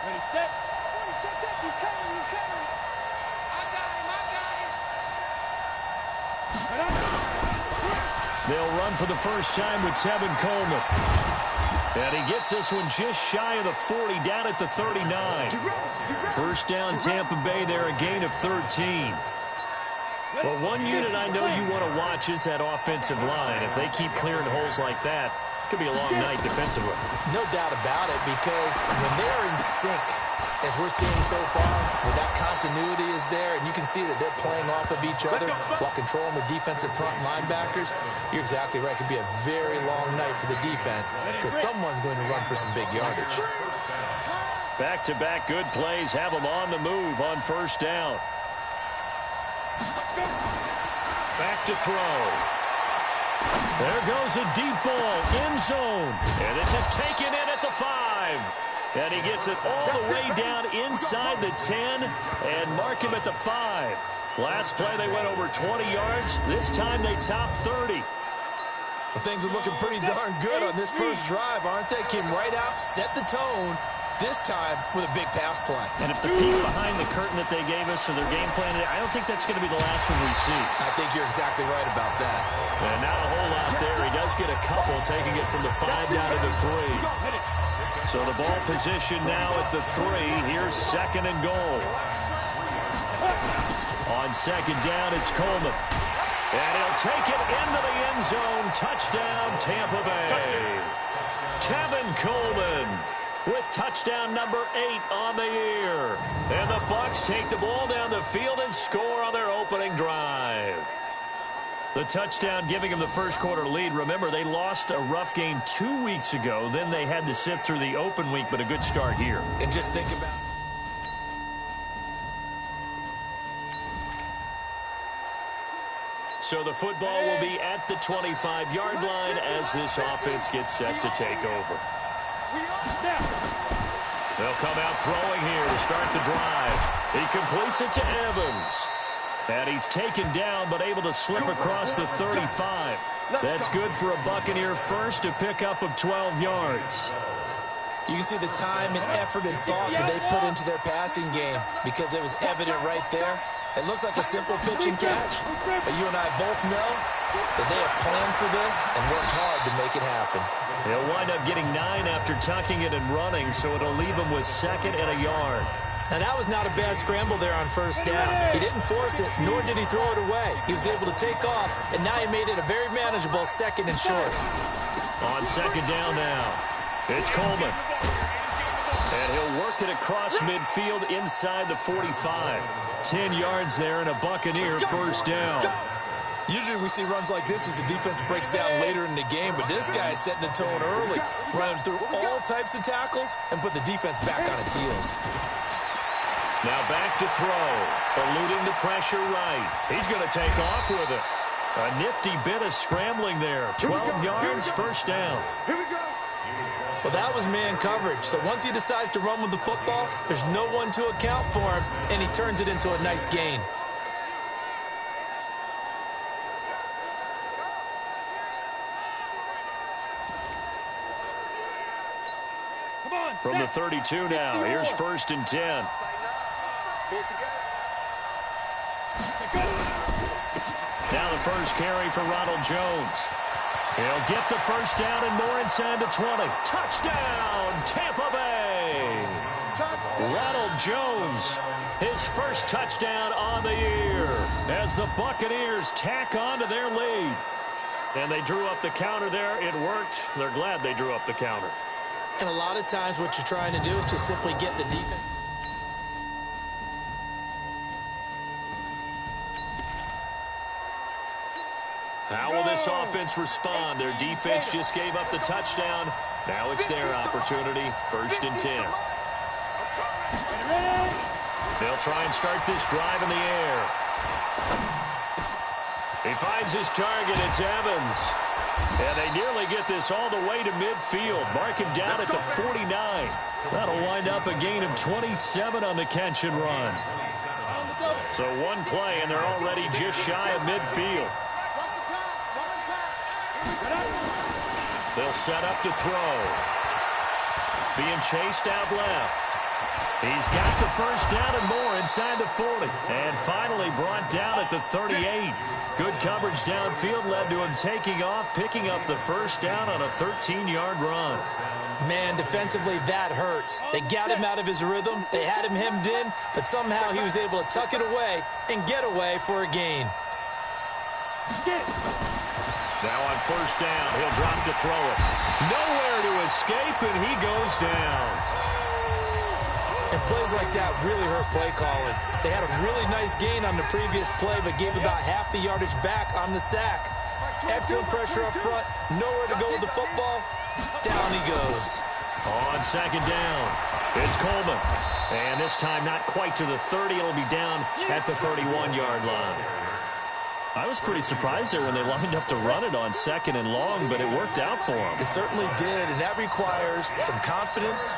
Ready, set. Check, check. He's coming. He's coming. I got him. They'll run for the first time with Tevin Coleman. And he gets this one just shy of the 40, down at the 39. First down, Tampa Bay there, a gain of 13. Well, one unit I know you want to watch is that offensive line. If they keep clearing holes like that, it could be a long night defensively. No doubt about it, because when they're in sync, as we're seeing so far, when that continuity is there, and you can see that they're playing off of each other while controlling the defensive front linebackers, you're exactly right. It could be a very long night for the defense because someone's going to run for some big yardage. Back-to-back good plays have them on the move on first down. Back to throw. There goes a deep ball, end zone. And this is taken in at the 5. And he gets it all the way down inside the 10 and mark him at the 5. Last play they went over 20 yards. This time they topped 30. Well, things are looking pretty darn good on this first drive, aren't they? Came right out, set the tone, this time with a big pass play. And if the peek behind the curtain that they gave us or their game plan, I don't think that's going to be the last one we see. I think you're exactly right about that. And not a whole lot there. He does get a couple, taking it from the 5 down to the 3. So the ball position now at the 3. Here's second and goal. On second down, it's Coleman. And he'll take it into the end zone. Touchdown, Tampa Bay. Tevin Coleman with touchdown number 8 on the year. And the Bucs take the ball down the field and score on their opening drive. The touchdown giving them the first quarter lead. Remember, they lost a rough game 2 weeks ago. Then they had to sit through the open week, but a good start here. And just think about it. So the football will be at the 25-yard line as this offense gets set to take over. They'll come out throwing here to start the drive. He completes it to Evans. And he's taken down but able to slip across the 35. That's good for a Buccaneer first, to pick up of 12 yards. You can see the time and effort and thought that they put into their passing game because it was evident right there. It looks like a simple pitch and catch, but you and I both know that they have planned for this and worked hard to make it happen. He'll wind up getting 9 after tucking it and running, so it'll leave him with second and a yard. Now, that was not a bad scramble there on first down. He didn't force it, nor did he throw it away. He was able to take off, and now he made it a very manageable second and short. On second down now, it's Coleman. And he'll work it across midfield inside the 45. 10 yards there and a Buccaneer first down. Usually we see runs like this as the defense breaks down later in the game, but this guy is setting the tone early, running through all types of tackles and put the defense back on its heels. Now back to throw, eluding the pressure right. He's going to take off with it. A nifty bit of scrambling there. 12 yards, first down. Here we go. Well, that was man coverage. So once he decides to run with the football, there's no one to account for him, and he turns it into a nice gain. From the 32 now, here's first and 10. Now the first carry for Ronald Jones. He'll get the first down and more inside the 20. Touchdown, Tampa Bay. Ronald Jones, his first touchdown on the year as the Buccaneers tack on to their lead. And they drew up the counter there. It worked. They're glad they drew up the counter. And a lot of times what you're trying to do is just simply get the defense. How will this offense respond? Their defense just gave up the touchdown. Now it's their opportunity. First and 10. They'll try and start this drive in the air. He finds his target. It's Evans. And they nearly get this all the way to midfield. Mark him down at the 49. That'll wind up a gain of 27 on the catch and run. So one play, and they're already just shy of midfield. They'll set up to throw. Being chased out left. He's got the first down and more inside the 40. And finally brought down at the 38. Good coverage downfield led to him taking off, picking up the first down on a 13-yard run. Man, defensively, that hurts. They got him out of his rhythm. They had him hemmed in, but somehow he was able to tuck it away and get away for a gain. Now on first down, he'll drop to throw it. Nowhere to escape, and he goes down. And plays like that really hurt play calling. They had a really nice gain on the previous play, but gave about half the yardage back on the sack. Excellent pressure up front. Nowhere to go with the football. Down he goes. On second down, it's Coleman. And this time not quite to the 30. It'll be down at the 31-yard line. I was pretty surprised there when they lined up to run it on second and long, but it worked out for them. It certainly did, and that requires some confidence,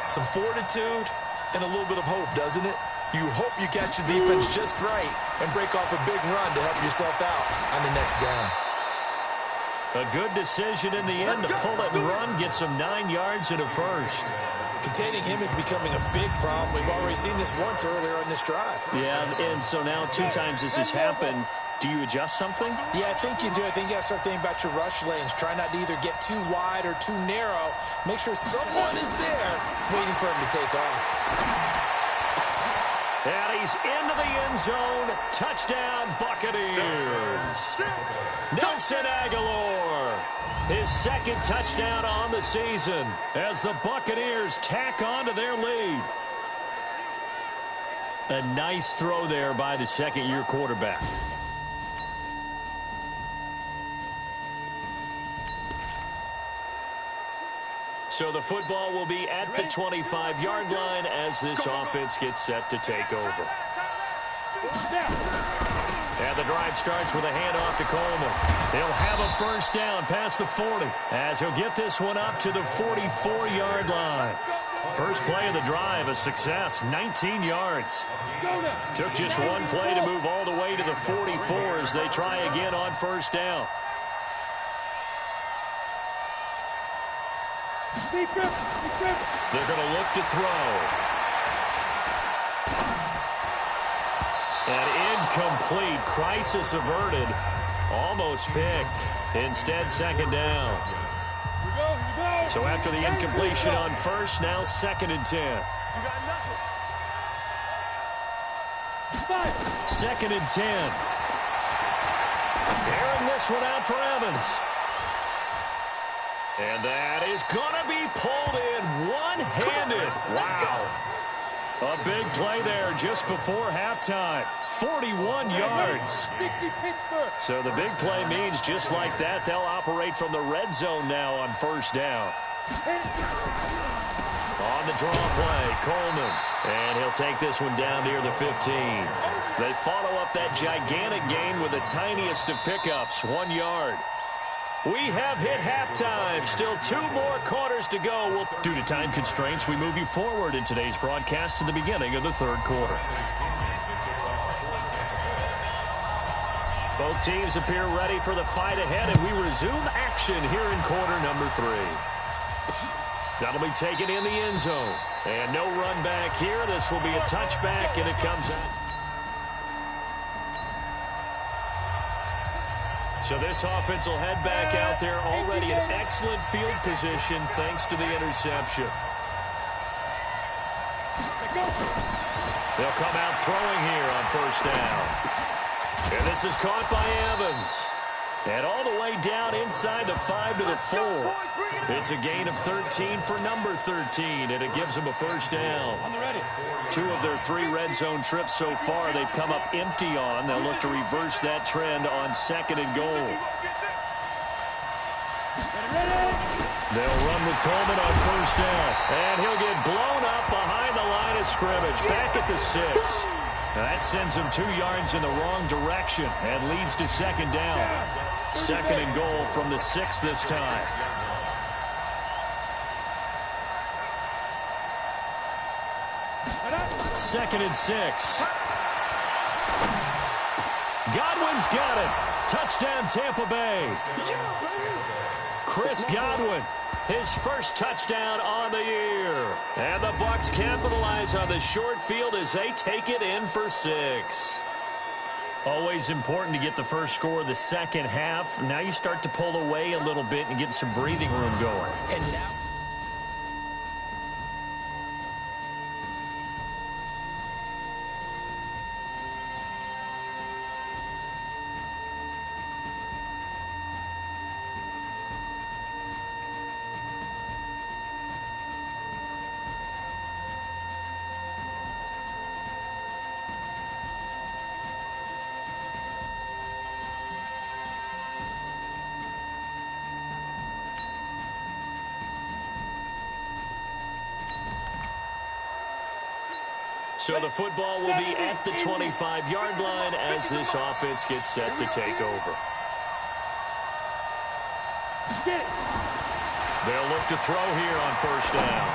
some fortitude, and a little bit of hope, doesn't it? You hope you catch the defense just right and break off a big run to help yourself out on the next down. A good decision in the end to pull it and run, get some 9 yards and a first. Containing him is becoming a big problem. We've already seen this once earlier on this drive. Yeah, and so now 2 times this has happened. Do you adjust something? Yeah, I think you do. I think you got to start thinking about your rush lanes. Try not to either get too wide or too narrow. Make sure someone is there waiting for him to take off. And he's into the end zone. Touchdown, Buccaneers. Nelson Aguilar, his second touchdown on the season as the Buccaneers tack on to their lead. A nice throw there by the second-year quarterback. So the football will be at the 25-yard line as this offense gets set to take over. And the drive starts with a handoff to Coleman. He'll have a first down past the 40 as he'll get this one up to the 44-yard line. First play of the drive, a success, 19 yards. Took just one play to move all the way to the 44 as they try again on first down. They're going to look to throw. And incomplete. Crisis averted. Almost picked. Instead, second down. So after the incompletion on first, now second and 10. Second and 10. Airing this one out for Evans. And that is going to be pulled in one-handed. Wow. A big play there just before halftime. 41 yards. So the big play means just like that, they'll operate from the red zone now on first down. On the draw play, Coleman. And he'll take this one down near the 15. They follow up that gigantic gain with the tiniest of pickups, 1 yard. We have hit halftime. Still 2 more quarters to go. Due to time constraints, we move you forward in today's broadcast to the beginning of the third quarter. Both teams appear ready for the fight ahead, and we resume action here in quarter number 3. That'll be taken in the end zone. And no run back here. This will be a touchback, and it comes out. So this offense will head back out there, already in excellent field position thanks to the interception. They'll come out throwing here on first down. And this is caught by Evans. And all the way down inside the 5 to the 4. It's a gain of 13 for number 13, and it gives them a first down. 2 of their 3 red zone trips so far they've come up empty on. They'll look to reverse that trend on second and goal. They'll run with Coleman on first down. And he'll get blown up behind the line of scrimmage, back at the 6. That sends him 2 yards in the wrong direction and leads to second down. Second and goal from the 6 this time. Second and 6. Godwin's got it. Touchdown, Tampa Bay. Chris Godwin, his first touchdown on the year. And the Bucs capitalize on the short field as they take it in for 6. Always important to get the first score of the second half. Now you start to pull away a little bit and get some breathing room going. And now... So the football will be at the 25-yard line as this offense gets set to take over. They'll look to throw here on first down.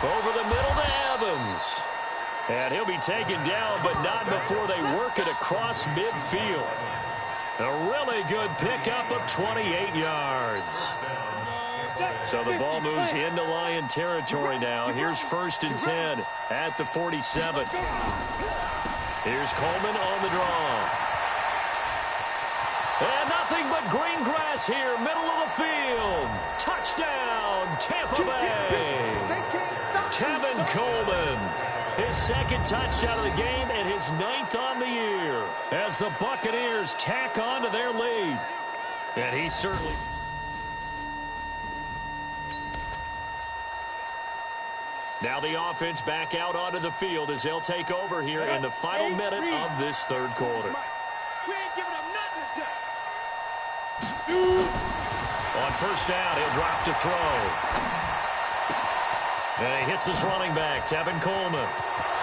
Over the middle to Evans. And he'll be taken down, but not before they work it across midfield. A really good pickup of 28 yards. So the ball moves into Lion territory now. Here's 1st and 10 at the 47. Here's Coleman on the draw. And nothing but green grass here, middle of the field. Touchdown, Tampa Bay. Tevin Coleman. His 2nd touchdown of the game and his 9th on the year as the Buccaneers tack on to their lead. And he certainly... Now the offense back out onto the field as they'll take over here in the final minute of this 3rd quarter. We ain't giving them nothing to On first down, he'll drop to throw. And he hits his running back, Tevin Coleman.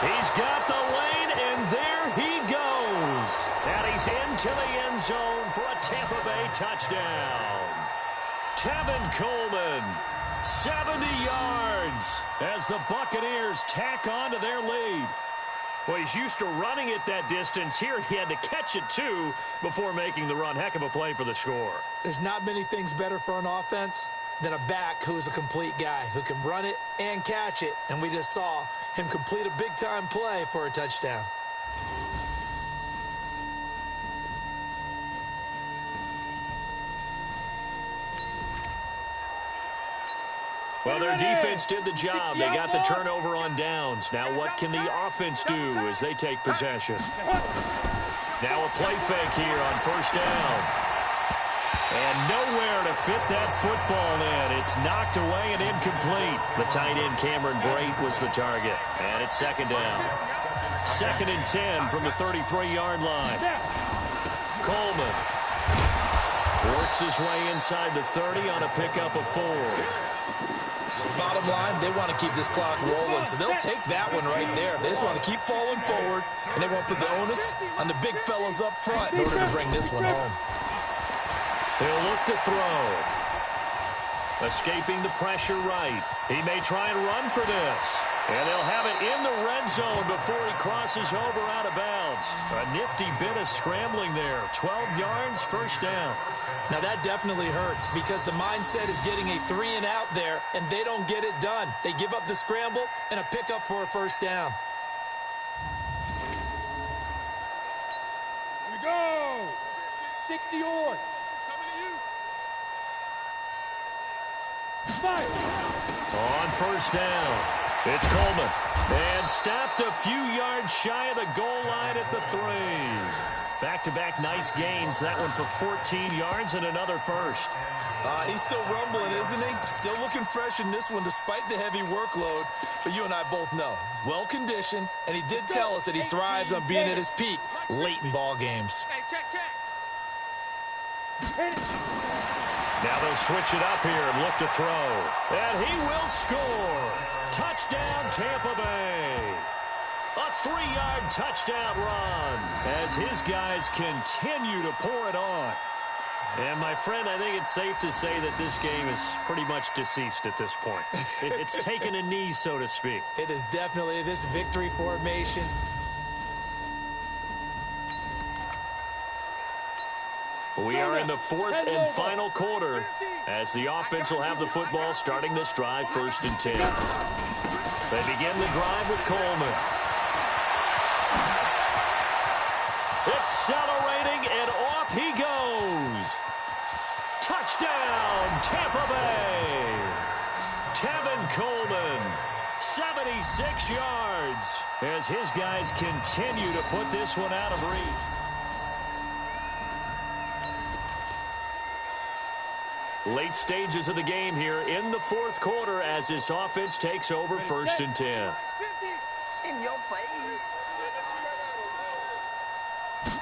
He's got the lane, and there he goes. And he's into the end zone for a Tampa Bay touchdown. Tevin Coleman. 70 yards as the Buccaneers tack on to their lead. Well, he's used to running it that distance. Here he had to catch it, too, before making the run. Heck of a play for the score. There's not many things better for an offense than a back who's a complete guy, who can run it and catch it. And we just saw him complete a big-time play for a touchdown. Well, their defense did the job. They got the turnover on downs. Now what can the offense do as they take possession? Now a play fake here on first down. And nowhere to fit that football in. It's knocked away and incomplete. The tight end Cameron Brate was the target. And it's 2nd down. 2nd and 10 from the 33-yard line. Coleman works his way inside the 30 on a pickup of 4. Bottom line, they want to keep this clock rolling, so they'll take that one right there. They just want to keep falling forward, and they want to put the onus on the big fellas up front in order to bring this one home. He'll look to throw. Escaping the pressure right. He may try and run for this. And they'll have it in the red zone before he crosses over out of bounds. A nifty bit of scrambling there. 12 yards, first down. Now that definitely hurts because the mindset is getting a 3-and-out there, and they don't get it done. They give up the scramble and a pickup for a first down. Here we go. 60 yards. Coming to you. Fire. On first down, it's Coleman. And stopped a few yards shy of the goal line at the 3. Back-to-back nice gains. That one for 14 yards and another first. He's still rumbling, isn't he? Still looking fresh in this one despite the heavy workload. But you and I both know, well-conditioned, and he did tell us that he thrives on being at his peak late in ball games. Hey, check. Hit it. Now they'll switch it up here and look to throw. And he will score. Touchdown, Tampa Bay. A 3-yard touchdown run as his guys continue to pour it on. And, my friend, I think it's safe to say that this game is pretty much deceased at this point. It's taken a knee, so to speak. It is definitely this victory formation. We are in the 4th and final quarter as the offense will have the football starting this drive, 1st and 10. They begin the drive with Coleman. Accelerating, and off he goes. Touchdown, Tampa Bay. Tevin Coleman, 76 yards, as his guys continue to put this one out of reach. Late stages of the game here in the fourth quarter as this offense takes over 1st and 10. In your face.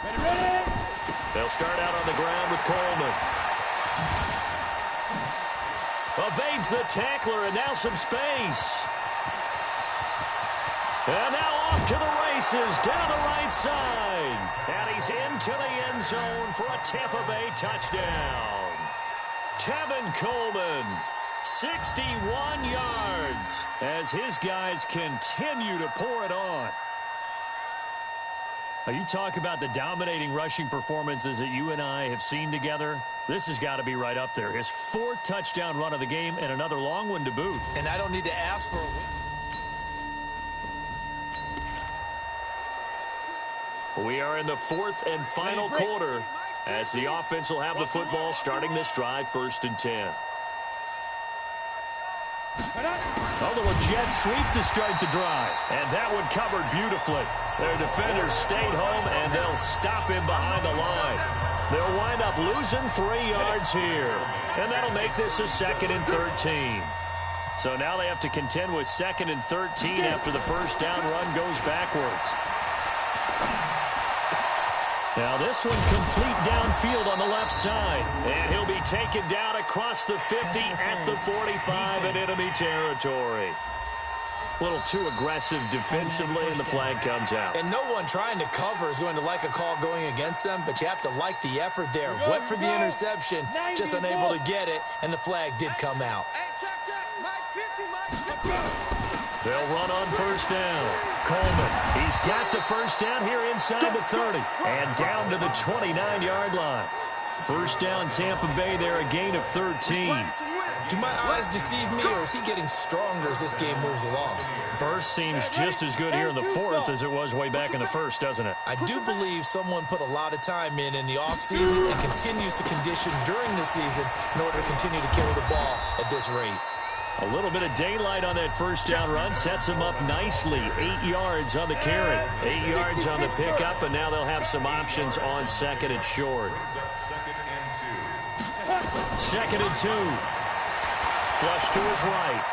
Ready. They'll start out on the ground with Coleman. Evades the tackler, and now some space. And now off to the races down the right side. And he's into the end zone for a Tampa Bay touchdown. Tevin Coleman, 61 yards, as his guys continue to pour it on. Now, you talk about the dominating rushing performances that you and I have seen together. This has got to be right up there. His 4th touchdown run of the game and another long one to boot. And I don't need to ask for a win. We are in the 4th and final quarter as the offense will have the football starting this drive 1st and 10. A little jet sweep to start the drive. And that one covered beautifully. Their defenders stayed home, and they'll stop him behind the line. They'll wind up losing 3 yards here. And that'll make this a 2nd and 13. So now they have to contend with 2nd and 13 after the first down run goes backwards. Now this one complete downfield on the left side. And he'll be taken down across the 50 at the 45 in enemy territory. A little too aggressive defensively, and the flag comes out. And no one trying to cover is going to like a call going against them, but you have to like the effort there. Went for the interception, just unable to get it, and the flag did come out. They'll run on first down. Coleman, he's got the first down here inside the 30 and down to the 29-yard line. First down, Tampa Bay there, a gain of 13. Do my eyes deceive me, or is he getting stronger as this game moves along? Burst seems just as good here in the 4th as it was way back in the 1st, doesn't it? I do believe someone put a lot of time in the offseason and continues to condition during the season in order to continue to carry the ball at this rate. A little bit of daylight on that first down run sets them up nicely. 8 yards on the carry, 8 yards on the pickup, and now they'll have some options on 2nd and short. 2nd and 2. Flush to his right.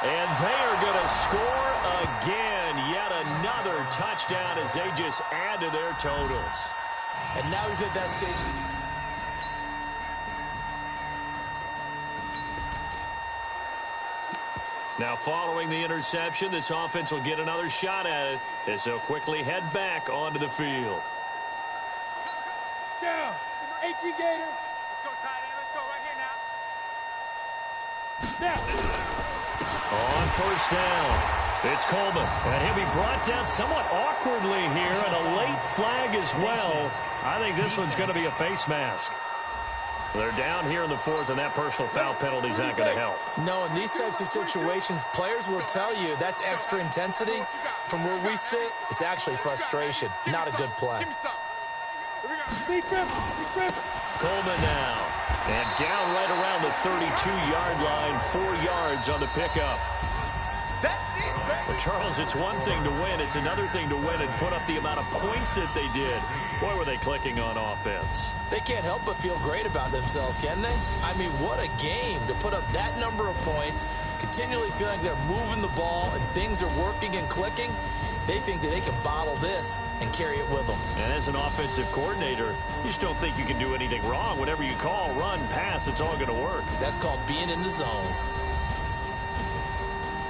And they are going to score again. Yet another touchdown as they just add to their totals. And now he's at that stage. Now following the interception, this offense will get another shot at it as they'll quickly head back onto the field. Down. 18 Gator. Let's go, tight end. Let's go right here now. On first down, it's Coleman. And he'll be brought down somewhat awkwardly here, and a late flag as well. I think this one's going to be a face mask. They're down here in the 4th, and that personal foul penalty is not going to help. No, in these types of situations, players will tell you that's extra intensity. From where we sit, it's actually frustration. Not a good play. Coleman now. And down right around the 32-yard line, 4 yards on the pickup. Well, Charles, it's one thing to win. It's another thing to win and put up the amount of points that they did. Boy, were they clicking on offense. They can't help but feel great about themselves, can they? I mean, what a game to put up that number of points, continually feeling they're moving the ball and things are working and clicking. They think that they can bottle this and carry it with them. And as an offensive coordinator, you just don't think you can do anything wrong. Whatever you call, run, pass, it's all going to work. That's called being in the zone.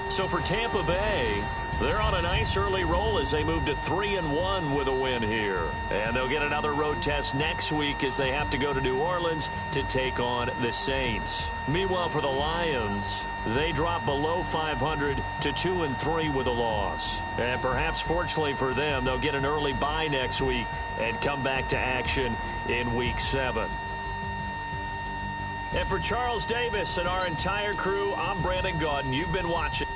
So for Tampa Bay, they're on a nice early roll as they move to 3-1 with a win here. And they'll get another road test next week as they have to go to New Orleans to take on the Saints. Meanwhile, for the Lions, they drop below 500 to 2-3 with a loss. And perhaps fortunately for them, they'll get an early bye next week and come back to action in Week 7. And for Charles Davis and our entire crew, I'm Brandon Gaudin. You've been watching